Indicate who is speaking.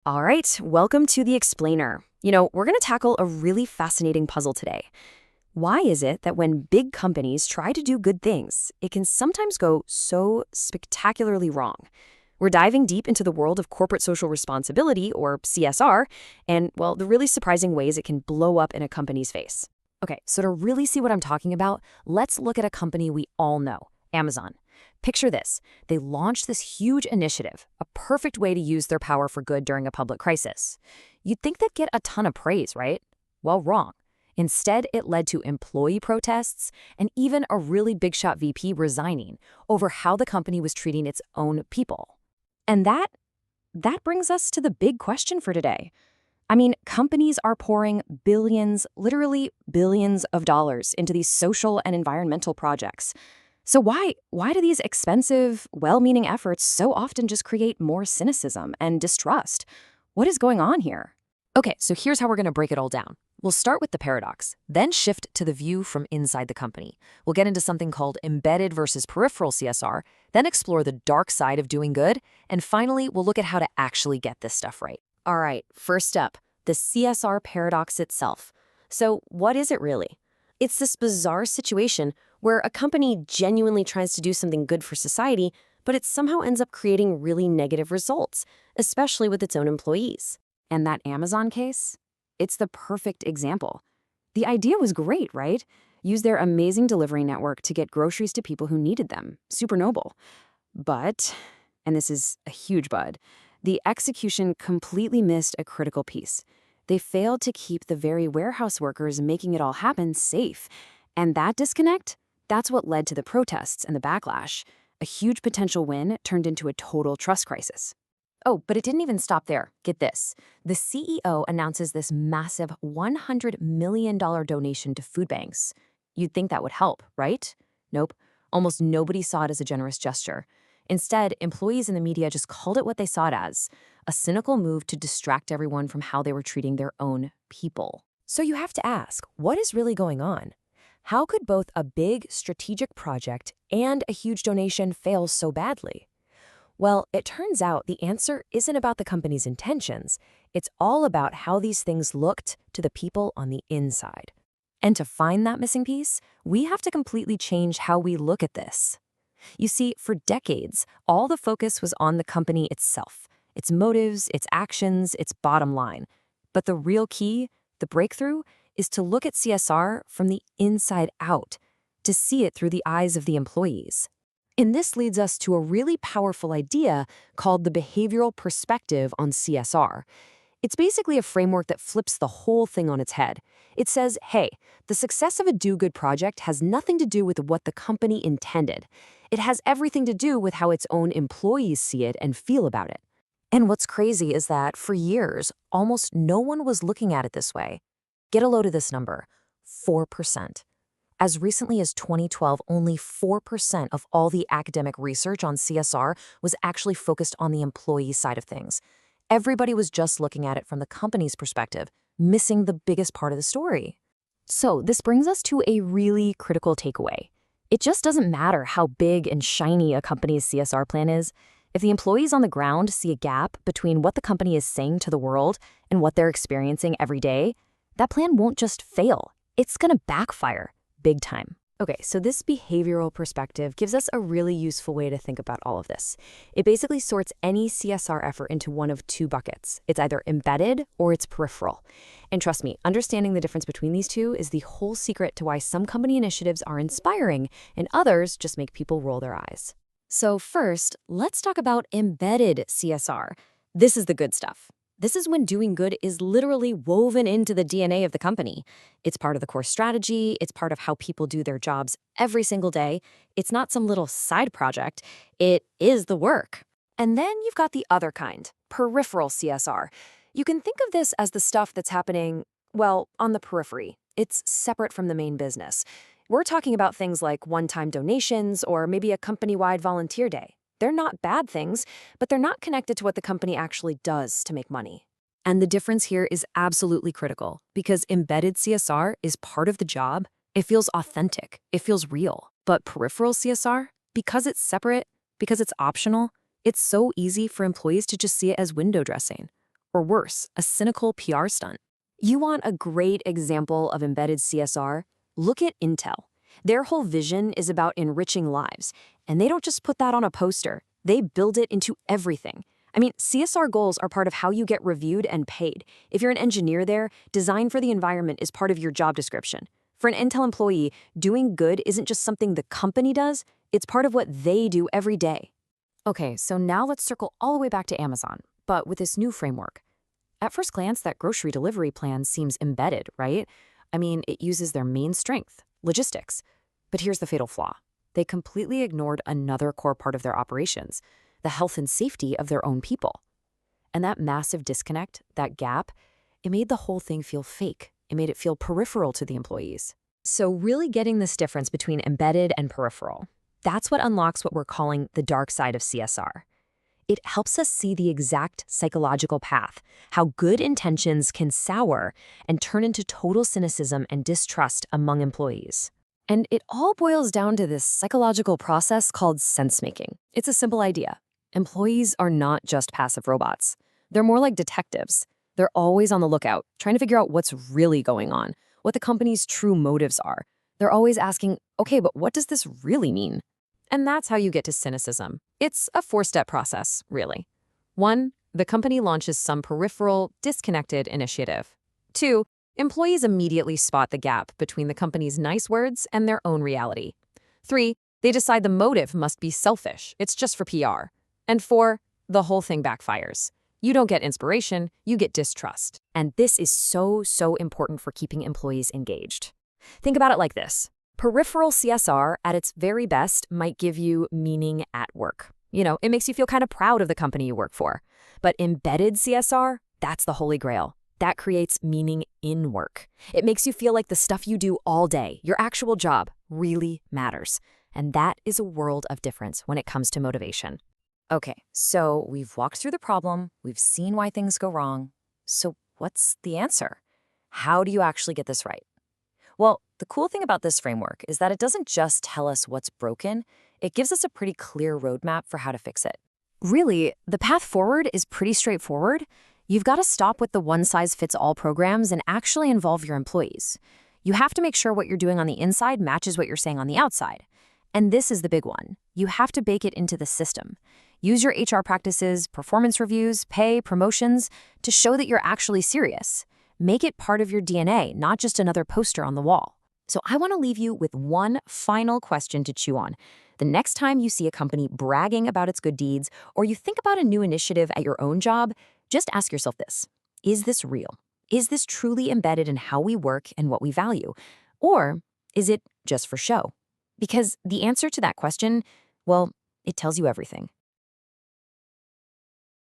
Speaker 1: All right, welcome to The Explainer. We're going to tackle a really fascinating puzzle today. Why is it that when big companies try to do good things, it can sometimes go so spectacularly wrong? We're diving deep into the world of corporate social responsibility, or CSR, and, well, the really surprising ways it can blow up in a company's face. Okay, so to really see what I'm talking about, let's look at a company we all know, Amazon. Picture this. They launched this huge initiative, a perfect way to use their power for good during a public crisis. You'd think they'd get a ton of praise, right? Well, wrong. Instead, it led to employee protests and even a really big-shot VP resigning over how the company was treating its own people. And that brings us to the big question for today. I mean, companies are pouring billions, literally billions of dollars into these social and environmental projects. So why do these expensive, well-meaning efforts so often just create more cynicism and distrust? What is going on here? Okay, so here's how we're going to break it all down. We'll start with the paradox, then shift to the view from inside the company. We'll get into something called embedded versus peripheral CSR, then explore the dark side of doing good, and finally, we'll look at how to actually get this stuff right. All right, first up, the CSR paradox itself. So what is it really? It's this bizarre situation where a company genuinely tries to do something good for society, but it somehow ends up creating really negative results, especially with its own employees. And that Amazon case? It's the perfect example. The idea was great, right? Use their amazing delivery network to get groceries to people who needed them. Super noble. But, and this is a huge but, the execution completely missed a critical piece. They failed to keep the very warehouse workers making it all happen safe. And that disconnect? That's what led to the protests and the backlash. A huge potential win turned into a total trust crisis. Oh, but it didn't even stop there. Get this. The CEO announces this massive $100 million donation to food banks. You'd think that would help, right? Nope. Almost nobody saw it as a generous gesture. Instead, employees in the media just called it what they saw it as, a cynical move to distract everyone from how they were treating their own people. So you have to ask, what is really going on? How could both a big strategic project and a huge donation fail so badly? Well, it turns out the answer isn't about the company's intentions. It's all about how these things looked to the people on the inside. And to find that missing piece, we have to completely change how we look at this. You see, for decades, all the focus was on the company itself, its motives, its actions, its bottom line. But the real key, the breakthrough, is to look at CSR from the inside out, to see it through the eyes of the employees. And this leads us to a really powerful idea called the behavioral perspective on CSR. It's basically a framework that flips the whole thing on its head. It says, hey, the success of a do-good project has nothing to do with what the company intended. It has everything to do with how its own employees see it and feel about it. And what's crazy is that for years, almost no one was looking at it this way. Get a load of this number, 4%. As recently as 2012, only 4% of all the academic research on CSR was actually focused on the employee side of things. Everybody was just looking at it from the company's perspective, missing the biggest part of the story. So this brings us to a really critical takeaway. It just doesn't matter how big and shiny a company's CSR plan is. If the employees on the ground see a gap between what the company is saying to the world and what they're experiencing every day, that plan won't just fail. It's going to backfire. Big time. Okay, so this behavioral perspective gives us a really useful way to think about all of this. It basically sorts any CSR effort into one of two buckets. It's either embedded or it's peripheral. And trust me, understanding the difference between these two is the whole secret to why some company initiatives are inspiring and others just make people roll their eyes. So first, let's talk about embedded CSR. This is the good stuff. This is when doing good is literally woven into the DNA of the company. It's part of the core strategy. It's part of how people do their jobs every single day. It's not some little side project. It is the work. And then you've got the other kind, peripheral CSR. You can think of this as the stuff that's happening, well, on the periphery. It's separate from the main business. We're talking about things like one-time donations or maybe a company-wide volunteer day. They're not bad things, but they're not connected to what the company actually does to make money. And the difference here is absolutely critical because embedded CSR is part of the job. It feels authentic. It feels real. But peripheral CSR, because it's separate, because it's optional, it's so easy for employees to just see it as window dressing. Or worse, a cynical PR stunt. You want a great example of embedded CSR? Look at Intel. Their whole vision is about enriching lives, and they don't just put that on a poster. They build it into everything. I mean, CSR goals are part of how you get reviewed and paid. If you're an engineer there, design for the environment is part of your job description. For an Intel employee, doing good isn't just something the company does, it's part of what they do every day. Okay, so now let's circle all the way back to Amazon, but with this new framework. At first glance, that grocery delivery plan seems embedded, right? I mean, it uses their main strength, logistics. But here's the fatal flaw. They completely ignored another core part of their operations, the health and safety of their own people. And that massive disconnect, that gap, it made the whole thing feel fake. It made it feel peripheral to the employees. So really getting this difference between embedded and peripheral, that's what unlocks what we're calling the dark side of CSR. It helps us see the exact psychological path, how good intentions can sour and turn into total cynicism and distrust among employees. And it all boils down to this psychological process called sense-making. It's a simple idea. Employees are not just passive robots. They're more like detectives. They're always on the lookout, trying to figure out what's really going on, what the company's true motives are. They're always asking, okay, but what does this really mean? And that's how you get to cynicism. It's a four-step process, really. 1, the company launches some peripheral, disconnected initiative. 2, employees immediately spot the gap between the company's nice words and their own reality. 3, they decide the motive must be selfish. It's just for PR. And 4, the whole thing backfires. You don't get inspiration, you get distrust. And this is so important for keeping employees engaged. Think about it like this. Peripheral CSR, at its very best, might give you meaning at work. You know, it makes you feel kind of proud of the company you work for. But embedded CSR, that's the holy grail. That creates meaning in work. It makes you feel like the stuff you do all day, your actual job, really matters. And that is a world of difference when it comes to motivation. Okay, so we've walked through the problem, we've seen why things go wrong. So what's the answer? How do you actually get this right? Well, the cool thing about this framework is that it doesn't just tell us what's broken, it gives us a pretty clear roadmap for how to fix it. Really, the path forward is pretty straightforward. You've got to stop with the one-size-fits-all programs and actually involve your employees. You have to make sure what you're doing on the inside matches what you're saying on the outside. And this is the big one. You have to bake it into the system. Use your HR practices, performance reviews, pay, promotions to show that you're actually serious. Make it part of your DNA, not just another poster on the wall. So I want to leave you with one final question to chew on. The next time you see a company bragging about its good deeds, or you think about a new initiative at your own job, just ask yourself this. Is this real? Is this truly embedded in how we work and what we value? Or is it just for show? Because the answer to that question, well, it tells you everything.